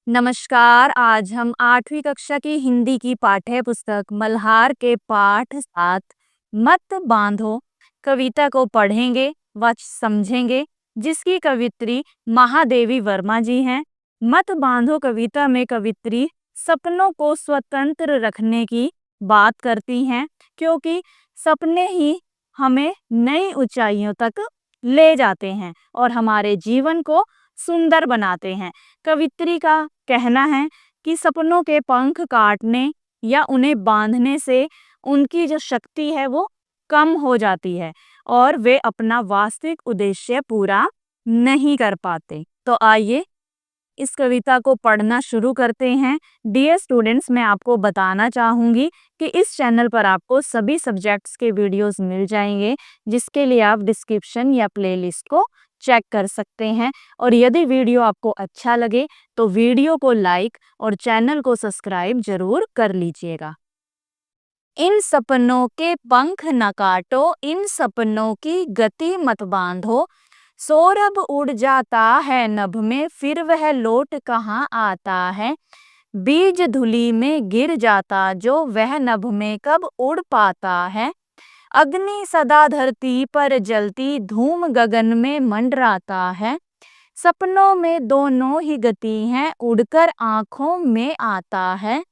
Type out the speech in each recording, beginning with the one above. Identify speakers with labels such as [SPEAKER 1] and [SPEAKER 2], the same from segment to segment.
[SPEAKER 1] नमस्कार। आज हम 8वीं कक्षा की हिंदी की पाठ्य पुस्तक मल्हार के पाठ 7 मत बांधो कविता को पढ़ेंगे व समझेंगे, जिसकी कवित्री महादेवी वर्मा जी हैं। मत बांधो कविता में कवित्री सपनों को स्वतंत्र रखने की बात करती हैं, क्योंकि सपने ही हमें नई ऊंचाइयों तक ले जाते हैं और हमारे जीवन को सुंदर बनाते हैं। कवित्री का कहना है कि सपनों के पंख काटने या उन्हें बांधने से उनकी जो शक्ति है वो कम हो जाती है और वे अपना वास्तविक उद्देश्य पूरा नहीं कर पाते। तो आइए इस कविता को पढ़ना शुरू करते हैं। डियर स्टूडेंट्स, मैं आपको बताना चाहूँगी कि इस चैनल पर आपको सभी सब्जेक्ट्स के वीडियोस मिल जाएंगे, जिसके लिए आप डिस्क्रिप्शन या प्लेलिस्ट को चेक कर सकते हैं। और यदि वीडियो आपको अच्छा लगे तो वीडियो को लाइक और चैनल को सब्सक्राइब जरूर कर लीजिएगा। इन सपनों के पंख न काटो, इन सपनों की गति मत बांधो। सौरभ उड़ जाता है नभ में, फिर वह लौट कहाँ आता है। बीज धूलि में गिर जाता जो, वह नभ में कब उड़ पाता है। अग्नि सदा धरती पर जलती, धूम गगन में मंडराता है। सपनों में दोनों ही गति हैं, उड़कर आंखों में आता है।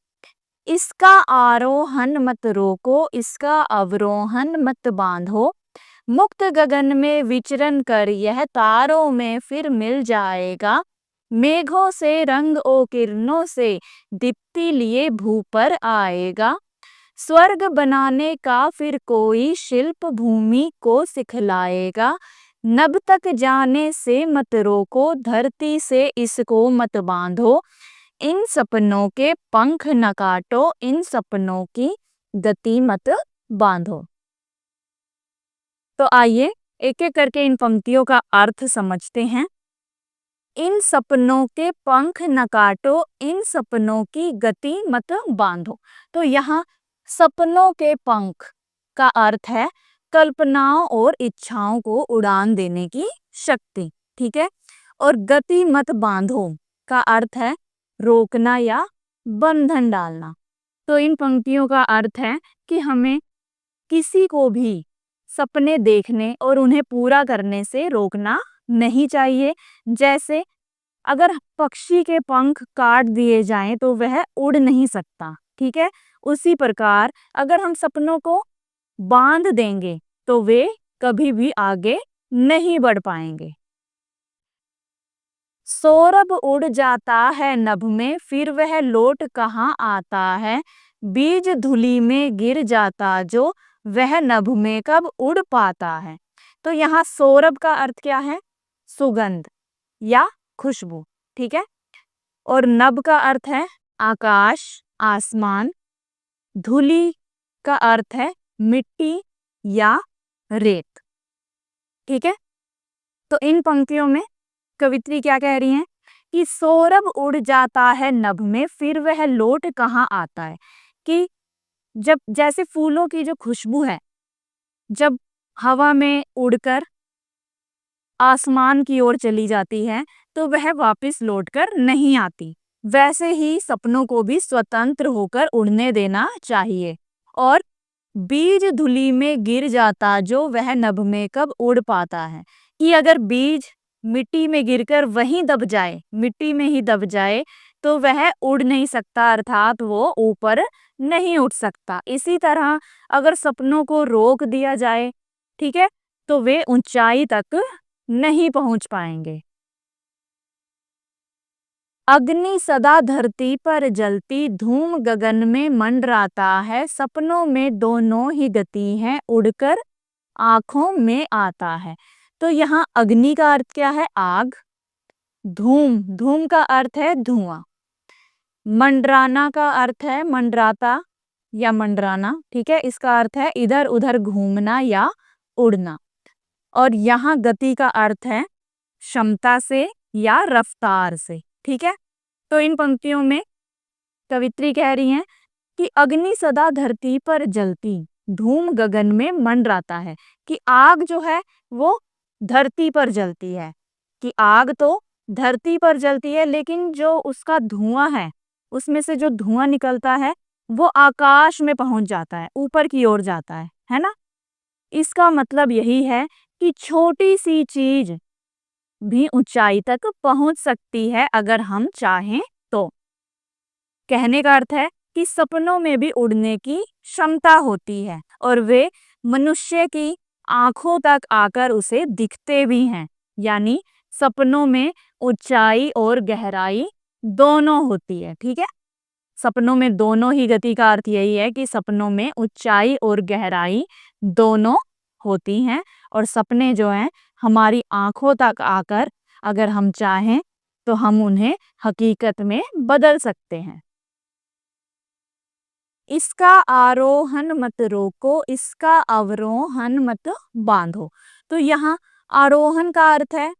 [SPEAKER 1] इसका आरोहण मत रोको, इसका अवरोहण मत बांधो। मुक्त गगन में विचरण कर यह तारों में फिर मिल जाएगा। मेघों से रंग ओ किरणों से दीप्ति लिए भू पर आएगा। स्वर्ग बनाने का फिर कोई शिल्प भूमि को सिखलाएगा। नभ तक जाने से मत रोको, धरती से इसको मत बांधो। इन सपनों के पंख न काटो, इन सपनों की गति मत बांधो। तो आइए एक एक करके इन पंक्तियों का अर्थ समझते हैं। इन सपनों के पंख न काटो, इन सपनों की गति मत बांधो। तो यहाँ सपनों के पंख का अर्थ है कल्पनाओं और इच्छाओं को उड़ान देने की शक्ति, ठीक है। और गति मत बांधो का अर्थ है रोकना या बंधन डालना। तो इन पंक्तियों का अर्थ है कि हमें किसी को भी सपने देखने और उन्हें पूरा करने से रोकना नहीं चाहिए। जैसे अगर पक्षी के पंख काट दिए जाएं तो वह उड़ नहीं सकता, ठीक है। उसी प्रकार अगर हम सपनों को बांध देंगे तो वे कभी भी आगे नहीं बढ़ पाएंगे। सौरभ उड़ जाता है नभ में, फिर वह लौट कहाँ आता है। बीज धूलि में गिर जाता जो, वह नभ में कब उड़ पाता है। तो यहाँ सौरभ का अर्थ क्या है? सुगंध या खुशबू, ठीक है। और नभ का अर्थ है आकाश, आसमान। धूलि का अर्थ है मिट्टी या रेत, ठीक है। तो इन पंक्तियों में कवित्री क्या कह रही हैं कि सौरभ उड़ जाता है नभ में, फिर वह लौट कहाँ आता है। कि जब जैसे फूलों की जो खुशबू है, जब हवा में उड़कर आसमान की ओर चली जाती है तो वह वापस लौटकर नहीं आती। वैसे ही सपनों को भी स्वतंत्र होकर उड़ने देना चाहिए। और बीज धूलि में गिर जाता जो, वह नभ में कब उड़ पाता है। कि अगर बीज मिट्टी में गिरकर वहीं दब जाए, मिट्टी में ही दब जाए, तो वह उड़ नहीं सकता, अर्थात वो ऊपर नहीं उठ सकता। इसी तरह अगर सपनों को रोक दिया जाए, ठीक है, तो वे ऊंचाई तक नहीं पहुंच पाएंगे। अग्नि सदा धरती पर जलती, धूम गगन में मंडराता है। सपनों में दोनों ही गति है, उड़कर आंखों में आता है। तो यहाँ अग्नि का अर्थ क्या है? आग। धूम, धूम का अर्थ है धुआं। मंडराना का अर्थ है मंडराता या मंडराना, ठीक है। इसका अर्थ है इधर उधर घूमना या उड़ना। और यहाँ गति का अर्थ है क्षमता से या रफ्तार से, ठीक है। तो इन पंक्तियों में कवित्री कह रही हैं कि अग्नि सदा धरती पर जलती, धूम गगन में मंडराता है। कि आग जो है वो धरती पर जलती है। कि आग तो धरती पर जलती है, लेकिन जो उसका धुआं है, उसमें से जो धुआं निकलता है वो आकाश में पहुंच जाता है, ऊपर की ओर जाता है ना। इसका मतलब यही है कि छोटी सी चीज भी ऊंचाई तक पहुंच सकती है अगर हम चाहें तो। कहने का अर्थ है कि सपनों में भी उड़ने की क्षमता होती है और वे मनुष्य की आंखों तक आकर उसे दिखते भी हैं। यानी सपनों में ऊंचाई और गहराई दोनों होती है। ठीक है, सपनों में दोनों ही गति का अर्थ यही है कि सपनों में ऊंचाई और गहराई दोनों होती हैं और सपने जो हैं हमारी आंखों तक आकर अगर हम चाहें तो हम उन्हें हकीकत में बदल सकते हैं। इसका आरोहण मत रोको, इसका अवरोहण मत बांधो। तो यहाँ आरोहण का अर्थ है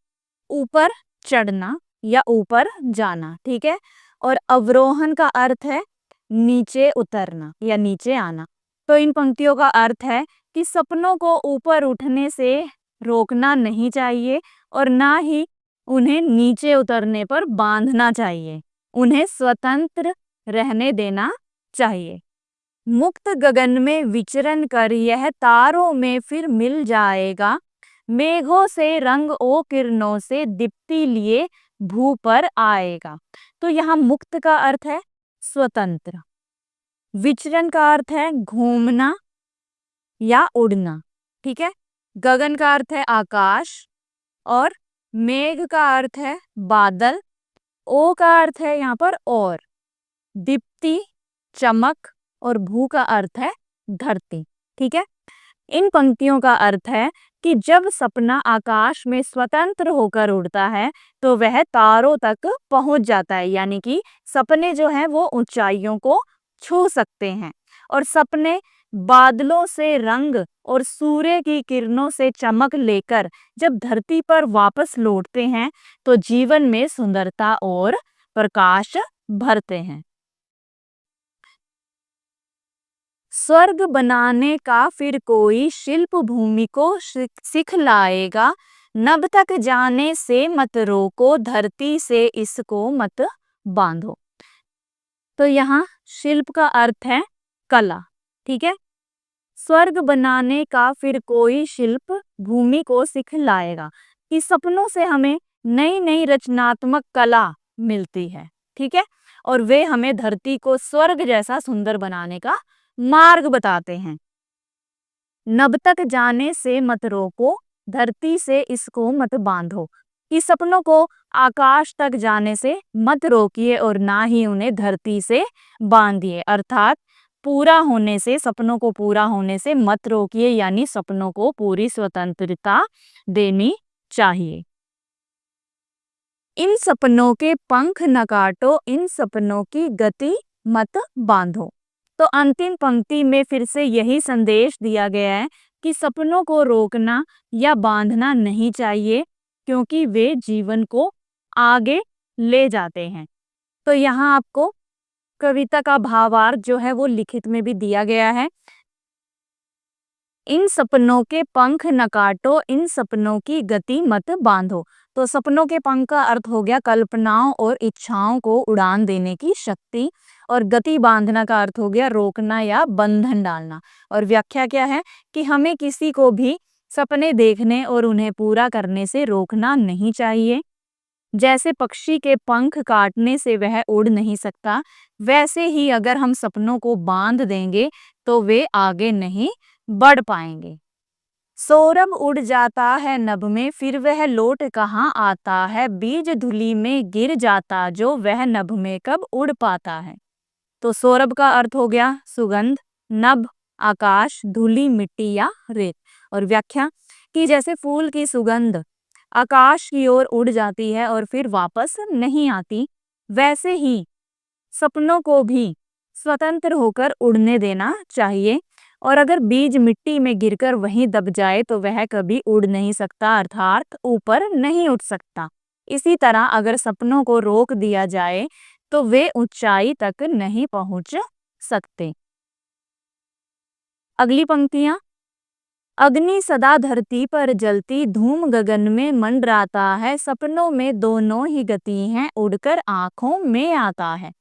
[SPEAKER 1] ऊपर चढ़ना या ऊपर जाना, ठीक है। और अवरोहण का अर्थ है नीचे उतरना या नीचे आना। तो इन पंक्तियों का अर्थ है कि सपनों को ऊपर उठने से रोकना नहीं चाहिए और ना ही उन्हें नीचे उतरने पर बांधना चाहिए, उन्हें स्वतंत्र रहने देना चाहिए। मुक्त गगन में विचरण कर यह तारों में फिर मिल जाएगा, मेघों से रंग ओ किरणों से दीप्ति लिए भू पर आएगा। तो यहाँ मुक्त का अर्थ है स्वतंत्र, विचरण का अर्थ है घूमना या उड़ना, ठीक है। गगन का अर्थ है आकाश और मेघ का अर्थ है बादल, ओ का अर्थ है यहाँ पर और, दीप्ति चमक और भू का अर्थ है धरती, ठीक है। इन पंक्तियों का अर्थ है कि जब सपना आकाश में स्वतंत्र होकर उड़ता है तो वह तारों तक पहुंच जाता है। यानी कि सपने जो हैं वो ऊंचाइयों को छू सकते हैं और सपने बादलों से रंग और सूर्य की किरणों से चमक लेकर जब धरती पर वापस लौटते हैं तो जीवन में सुंदरता और प्रकाश भरते हैं। स्वर्ग बनाने का फिर कोई शिल्प भूमि को सिखलाएगा, नभ तक जाने से मत रोको, धरती से इसको मत बांधो। तो यहाँ शिल्प का अर्थ है कला, ठीक है। स्वर्ग बनाने का फिर कोई शिल्प भूमि को सिखलाएगा कि सपनों से हमें नई नई रचनात्मक कला मिलती है, ठीक है। और वे हमें धरती को स्वर्ग जैसा सुंदर बनाने का मार्ग बताते हैं। नभ तक जाने से मत रोको, धरती से इसको मत बांधो। कि सपनों को आकाश तक जाने से मत रोकिए और ना ही उन्हें धरती से बांधिए। अर्थात पूरा होने से, सपनों को पूरा होने से मत रोकिए, यानी सपनों को पूरी स्वतंत्रता देनी चाहिए। इन सपनों के पंख न काटो, इन सपनों की गति मत बांधो। तो अंतिम पंक्ति में फिर से यही संदेश दिया गया है कि सपनों को रोकना या बांधना नहीं चाहिए क्योंकि वे जीवन को आगे ले जाते हैं। तो यहाँ आपको कविता का भावार्थ जो है वो लिखित में भी दिया गया है। इन सपनों के पंख न काटो, इन सपनों की गति मत बांधो। तो सपनों के पंख का अर्थ हो गया कल्पनाओं और इच्छाओं को उड़ान देने की शक्ति, और गति बांधना का अर्थ हो गया रोकना या बंधन डालना। और व्याख्या क्या है कि हमें किसी को भी सपने देखने और उन्हें पूरा करने से रोकना नहीं चाहिए। जैसे पक्षी के पंख काटने से वह उड़ नहीं सकता, वैसे ही अगर हम सपनों को बांध देंगे तो वे आगे नहीं बढ़ पाएंगे। सौरभ उड़ जाता है नभ में, फिर वह लौट कहाँ आता है, बीज धूलि में गिर जाता जो, वह नभ में कब उड़ पाता है। तो सौरभ का अर्थ हो गया सुगंध, नभ आकाश, धूलि मिट्टी या रेत। और व्याख्या कि जैसे फूल की सुगंध आकाश की ओर उड़ जाती है और फिर वापस नहीं आती, वैसे ही सपनों को भी स्वतंत्र होकर उड़ने देना चाहिए। और अगर बीज मिट्टी में गिरकर वहीं दब जाए तो वह कभी उड़ नहीं सकता, अर्थात ऊपर नहीं उठ सकता। इसी तरह अगर सपनों को रोक दिया जाए तो वे ऊंचाई तक नहीं पहुंच सकते। अगली पंक्तियां, अग्नि सदा धरती पर जलती, धूम गगन में मंडराता है, सपनों में दोनों ही गति हैं, उड़कर आंखों में आता है।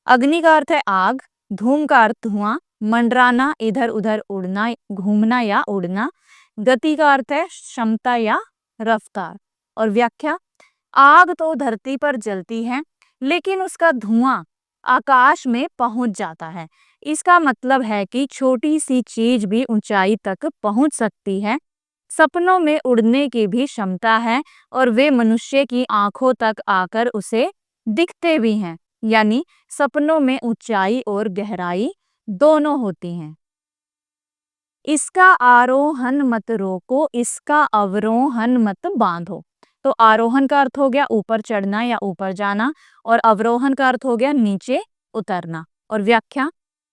[SPEAKER 1] अग्नि का अर्थ है आग, धूम का अर्थ धुआं, मंडराना इधर उधर उड़ना, घूमना या उड़ना, गति का अर्थ है क्षमता या रफ्तार। और व्याख्या, आग तो धरती पर जलती है लेकिन उसका धुआं आकाश में पहुंच जाता है। इसका मतलब है कि छोटी सी चीज भी ऊंचाई तक पहुंच सकती है। सपनों में उड़ने की भी क्षमता है और वे मनुष्य की आंखों तक आकर उसे दिखते भी हैं। यानी सपनों में ऊंचाई और गहराई दोनों होती हैं। इसका आरोहण मत रोको, इसका अवरोहण मत बांधो। तो आरोहण का अर्थ हो गया ऊपर चढ़ना या ऊपर जाना, और अवरोहण का अर्थ हो गया नीचे उतरना। और व्याख्या,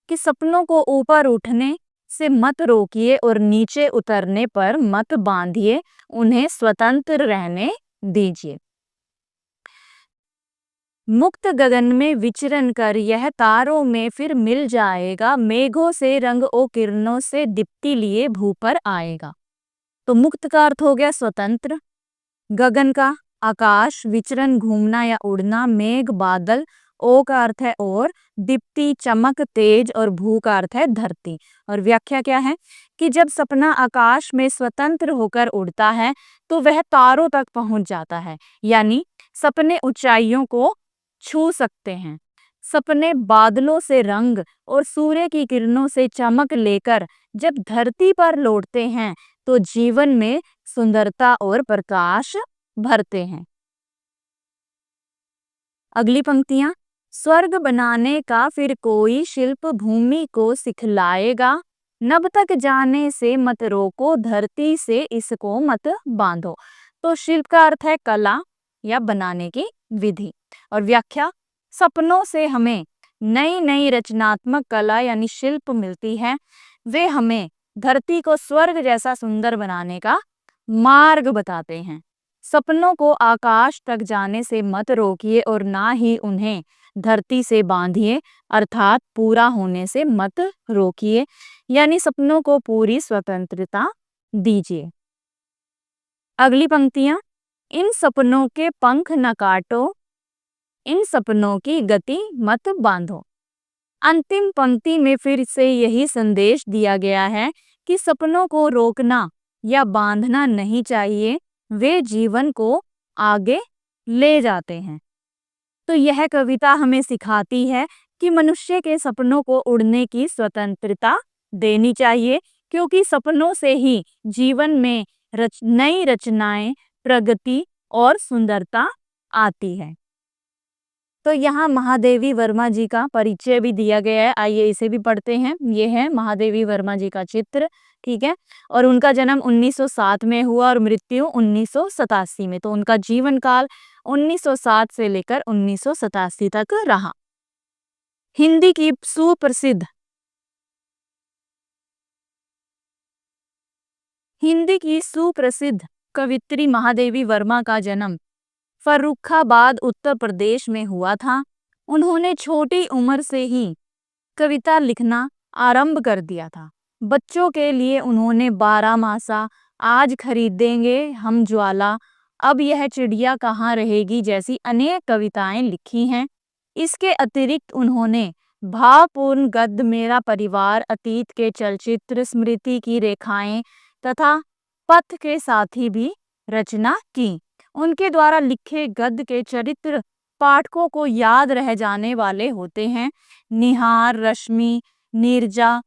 [SPEAKER 1] कि सपनों को ऊपर उठने से मत रोकिए और नीचे उतरने पर मत बांधिए, उन्हें स्वतंत्र रहने दीजिए। मुक्त गगन में विचरण कर यह तारों में फिर मिल जाएगा, मेघों से रंग ओ किरणों से दीप्ति लिए भू पर आएगा। तो मुक्त का अर्थ हो गया स्वतंत्र, गगन का आकाश, विचरण घूमना या उड़ना, मेघ बादल, ओ का अर्थ है और, दीप्ति चमक तेज, और भू का अर्थ है धरती। और व्याख्या क्या है कि जब सपना आकाश में स्वतंत्र होकर उड़ता है तो वह तारों तक पहुंच जाता है। यानी सपने ऊंचाइयों को छू सकते हैं। सपने बादलों से रंग और सूर्य की किरणों से चमक लेकर जब धरती पर लौटते हैं तो जीवन में सुंदरता और प्रकाश भरते हैं। अगली पंक्तियां, स्वर्ग बनाने का फिर कोई शिल्प भूमि को सिखलाएगा, नभ तक जाने से मत रोको, धरती से इसको मत बांधो। तो शिल्प का अर्थ है कला या बनाने की विधि। और व्याख्या, सपनों से हमें नई नई रचनात्मक कला यानी शिल्प मिलती है। वे हमें धरती को स्वर्ग जैसा सुंदर बनाने का मार्ग बताते हैं। सपनों को आकाश तक जाने से मत रोकिए और ना ही उन्हें धरती से बांधिए, अर्थात पूरा होने से मत रोकिए। यानी सपनों को पूरी स्वतंत्रता दीजिए। अगली पंक्तियां, इन सपनों के पंख न काटो, इन सपनों की गति मत बांधो। अंतिम पंक्ति में फिर से यही संदेश दिया गया है कि सपनों को रोकना या बांधना नहीं चाहिए, वे जीवन को आगे ले जाते हैं। तो यह कविता हमें सिखाती है कि मनुष्य के सपनों को उड़ने की स्वतंत्रता देनी चाहिए, क्योंकि सपनों से ही जीवन में नई रचनाएं, प्रगति और सुंदरता आती है। तो यहाँ महादेवी वर्मा जी का परिचय भी दिया गया है, आइए इसे भी पढ़ते हैं। ये है महादेवी वर्मा जी का चित्र, ठीक है। और उनका जन्म 1907 में हुआ और मृत्यु 1987 में। तो उनका जीवन काल 1907 से लेकर 1987 तक रहा। हिंदी की सुप्रसिद्ध कवित्री महादेवी वर्मा का जन्म फर्रुखाबाद उत्तर प्रदेश में हुआ था। उन्होंने छोटी उम्र से ही कविता लिखना आरंभ कर दिया था। बच्चों के लिए उन्होंने 12 मासा, आज खरीदेंगे हम ज्वाला, अब यह चिड़िया कहाँ रहेगी जैसी अनेक कविताएं लिखी हैं। इसके अतिरिक्त उन्होंने भावपूर्ण गद्य, मेरा परिवार, अतीत के चलचित्र, स्मृति की रेखाएं तथा पथ के साथी भी रचना की। उनके द्वारा लिखे गद्य के चरित्र पाठकों को याद रह जाने वाले होते हैं। निहार, रश्मि, नीरजा,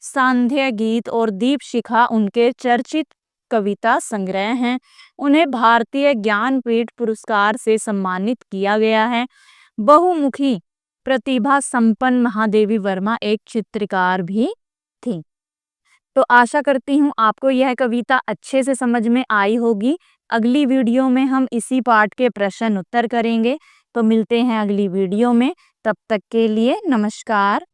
[SPEAKER 1] सांध्य गीत और दीप शिखा उनके चर्चित कविता संग्रह हैं। उन्हें भारतीय ज्ञानपीठ पुरस्कार से सम्मानित किया गया है। बहुमुखी प्रतिभा संपन्न महादेवी वर्मा एक चित्रकार भी थी। तो आशा करती हूँ आपको यह कविता अच्छे से समझ में आई होगी। अगली वीडियो में हम इसी पाठ के प्रश्न उत्तर करेंगे। तो मिलते हैं अगली वीडियो में, तब तक के लिए नमस्कार।